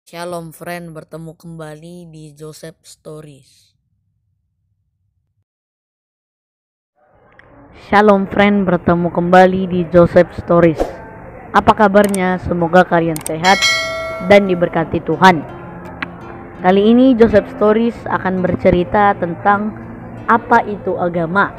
Shalom friend, bertemu kembali di Joseph Stories. Shalom friend, bertemu kembali di Joseph Stories. Apa kabarnya? Semoga kalian sehat dan diberkati Tuhan. Kali ini Joseph Stories akan bercerita tentang apa itu agama.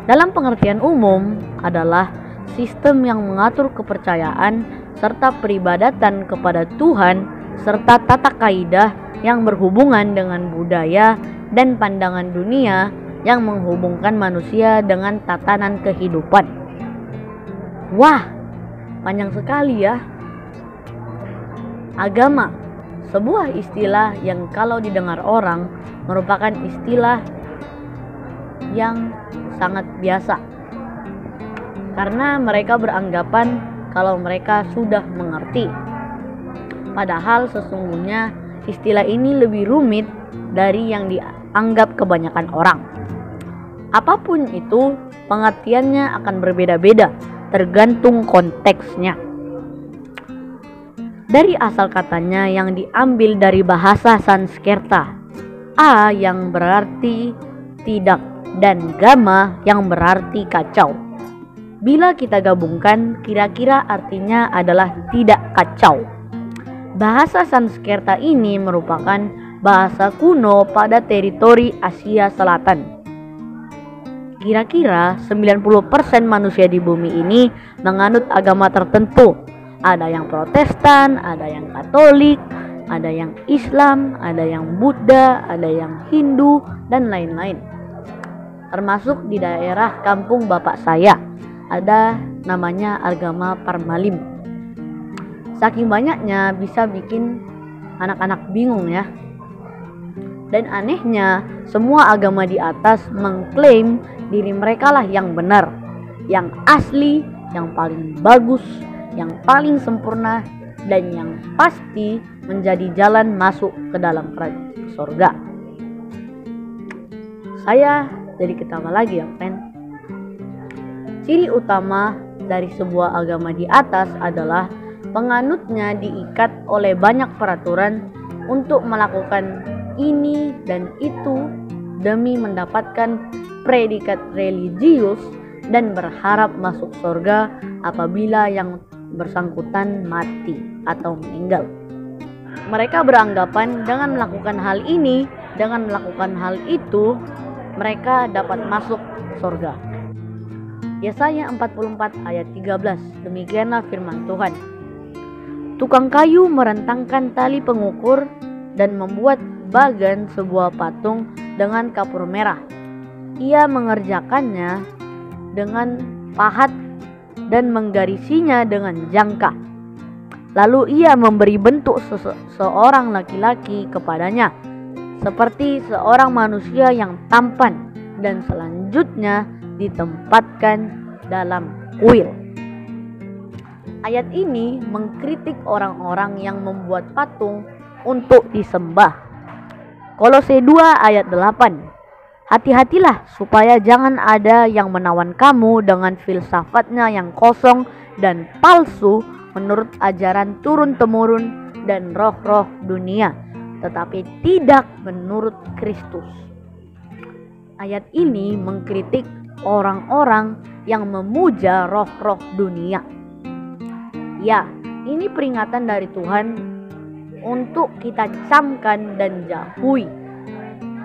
Dalam pengertian umum adalah sistem yang mengatur kepercayaan serta peribadatan kepada Tuhan serta tata kaidah yang berhubungan dengan budaya dan pandangan dunia yang menghubungkan manusia dengan tatanan kehidupan. Wah, panjang sekali ya. Agama, sebuah istilah yang kalau didengar orang merupakan istilah yang sangat biasa, karena mereka beranggapan kalau mereka sudah mengerti. Padahal sesungguhnya istilah ini lebih rumit dari yang dianggap kebanyakan orang. Apapun itu, pengertiannya akan berbeda-beda tergantung konteksnya. Dari asal katanya yang diambil dari bahasa Sanskerta, a yang berarti tidak dan gama yang berarti kacau. Bila kita gabungkan, kira-kira artinya adalah tidak kacau. Bahasa Sanskerta ini merupakan bahasa kuno pada teritori Asia Selatan. Kira-kira 90% manusia di bumi ini menganut agama tertentu. Ada yang Protestan, ada yang Katolik, ada yang Islam, ada yang Buddha, ada yang Hindu, dan lain-lain. Termasuk di daerah kampung bapak saya, ada namanya agama Parmalim. Saking banyaknya bisa bikin anak-anak bingung ya. Dan anehnya, semua agama di atas mengklaim diri mereka lah yang benar, yang asli, yang paling bagus, yang paling sempurna, dan yang pasti menjadi jalan masuk ke dalam surga. Saya jadi ketawa lagi ya, friend. Ciri utama dari sebuah agama di atas adalah penganutnya diikat oleh banyak peraturan untuk melakukan ini dan itu demi mendapatkan predikat religius dan berharap masuk surga apabila yang bersangkutan mati atau meninggal. Mereka beranggapan dengan melakukan hal ini, dengan melakukan hal itu, mereka dapat masuk surga. Yesaya 44 ayat 13, demikianlah firman Tuhan. Tukang kayu merentangkan tali pengukur dan membuat bagan sebuah patung dengan kapur merah. Ia mengerjakannya dengan pahat dan menggarisinya dengan jangka. Lalu ia memberi bentuk seorang laki-laki kepadanya, seperti seorang manusia yang tampan, dan selanjutnya ditempatkan dalam kuil. Ayat ini mengkritik orang-orang yang membuat patung untuk disembah. Kolose 2 ayat 8. Hati-hatilah supaya jangan ada yang menawan kamu dengan filsafatnya yang kosong dan palsu menurut ajaran turun-temurun dan roh-roh dunia, tetapi tidak menurut Kristus. Ayat ini mengkritik orang-orang yang memuja roh-roh dunia. Ya, ini peringatan dari Tuhan untuk kita camkan dan jauhi.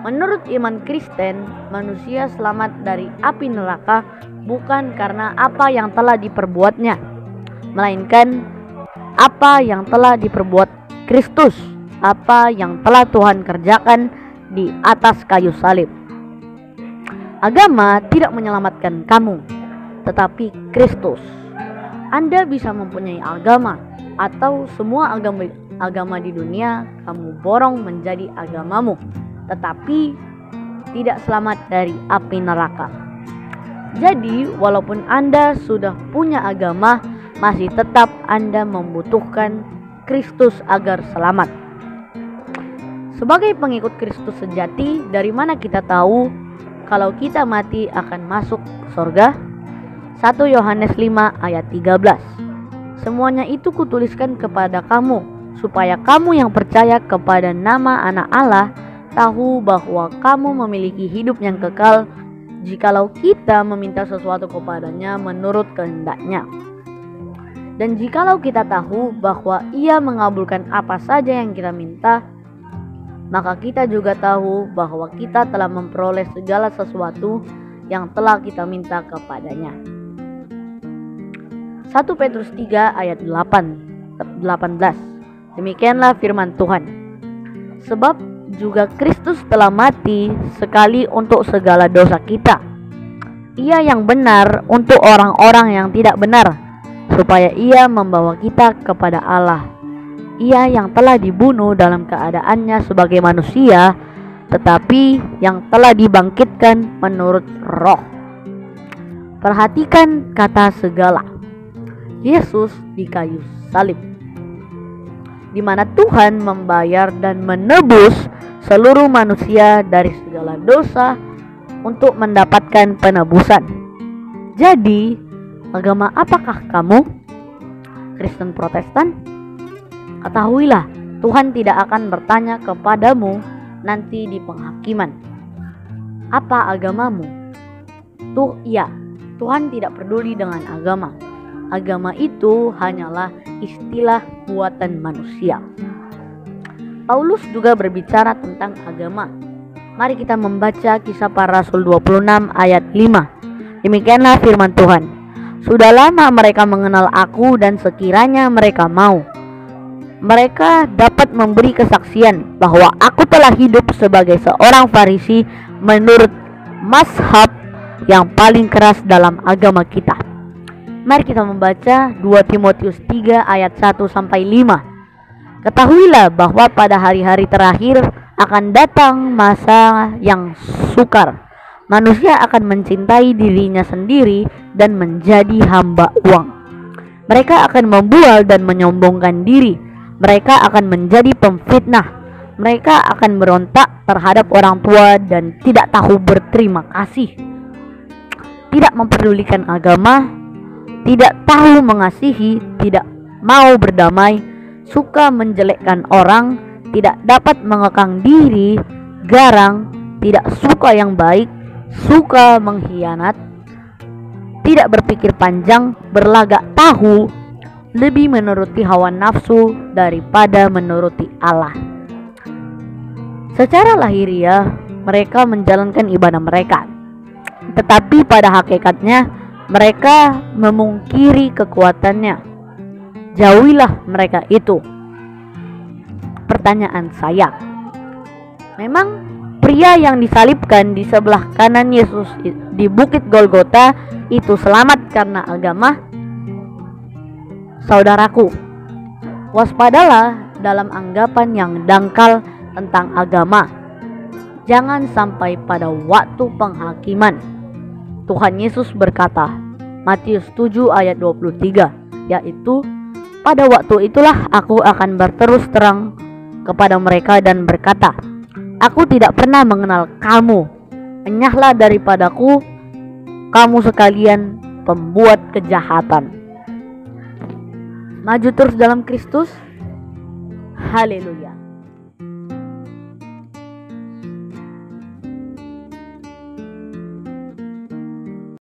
Menurut iman Kristen, manusia selamat dari api neraka bukan karena apa yang telah diperbuatnya, melainkan apa yang telah diperbuat Kristus, apa yang telah Tuhan kerjakan di atas kayu salib. Agama tidak menyelamatkan kamu, tetapi Kristus. Anda bisa mempunyai agama atau semua agama di dunia kamu borong menjadi agamamu, tetapi tidak selamat dari api neraka. Jadi, walaupun Anda sudah punya agama, masih tetap Anda membutuhkan Kristus agar selamat. Sebagai pengikut Kristus sejati, dari mana kita tahu kalau kita mati akan masuk surga? 1 Yohanes 5 ayat 13. Semuanya itu kutuliskan kepada kamu supaya kamu yang percaya kepada nama Anak Allah tahu bahwa kamu memiliki hidup yang kekal jikalau kita meminta sesuatu kepadanya menurut kehendaknya. Dan jikalau kita tahu bahwa Ia mengabulkan apa saja yang kita minta, maka kita juga tahu bahwa kita telah memperoleh segala sesuatu yang telah kita minta kepadanya. 1 Petrus 3 ayat 18. Demikianlah firman Tuhan. Sebab juga Kristus telah mati sekali untuk segala dosa kita. Ia yang benar untuk orang-orang yang tidak benar, supaya Ia membawa kita kepada Allah. Ia yang telah dibunuh dalam keadaannya sebagai manusia, tetapi yang telah dibangkitkan menurut roh. Perhatikan kata segala. Yesus di kayu salib, di mana Tuhan membayar dan menebus seluruh manusia dari segala dosa untuk mendapatkan penebusan. Jadi, agama apakah kamu? Kristen Protestan? Ketahuilah, Tuhan tidak akan bertanya kepadamu nanti di penghakiman, apa agamamu? Tuhan tidak peduli dengan agama. Agama itu hanyalah istilah buatan manusia. Paulus juga berbicara tentang agama. Mari kita membaca Kisah Para Rasul 26 ayat 5. Demikianlah firman Tuhan. Sudah lama mereka mengenal aku, dan sekiranya mereka mau, mereka dapat memberi kesaksian bahwa aku telah hidup sebagai seorang Farisi menurut mazhab yang paling keras dalam agama kita. Mari kita membaca 2 Timotius 3 ayat 1-5. Ketahuilah bahwa pada hari-hari terakhir akan datang masa yang sukar. Manusia akan mencintai dirinya sendiri dan menjadi hamba uang. Mereka akan membual dan menyombongkan diri. Mereka akan menjadi pemfitnah. Mereka akan berontak terhadap orang tua dan tidak tahu berterima kasih. Tidak memperdulikan agama, tidak tahu mengasihi, tidak mau berdamai, suka menjelekkan orang, tidak dapat mengekang diri, garang, tidak suka yang baik, suka mengkhianat, tidak berpikir panjang, berlagak tahu, lebih menuruti hawa nafsu daripada menuruti Allah. Secara lahiriah mereka menjalankan ibadah mereka, tetapi pada hakikatnya mereka memungkiri kekuatannya. Jauhilah mereka itu. Pertanyaan saya, memang pria yang disalibkan di sebelah kanan Yesus di Bukit Golgota itu selamat karena agama? Saudaraku, waspadalah dalam anggapan yang dangkal tentang agama. Jangan sampai pada waktu penghakiman Tuhan Yesus berkata, Matius 7 ayat 23, yaitu, pada waktu itulah aku akan berterus terang kepada mereka dan berkata, aku tidak pernah mengenal kamu, enyahlah daripadaku, kamu sekalian pembuat kejahatan. Maju terus dalam Kristus. Haleluya.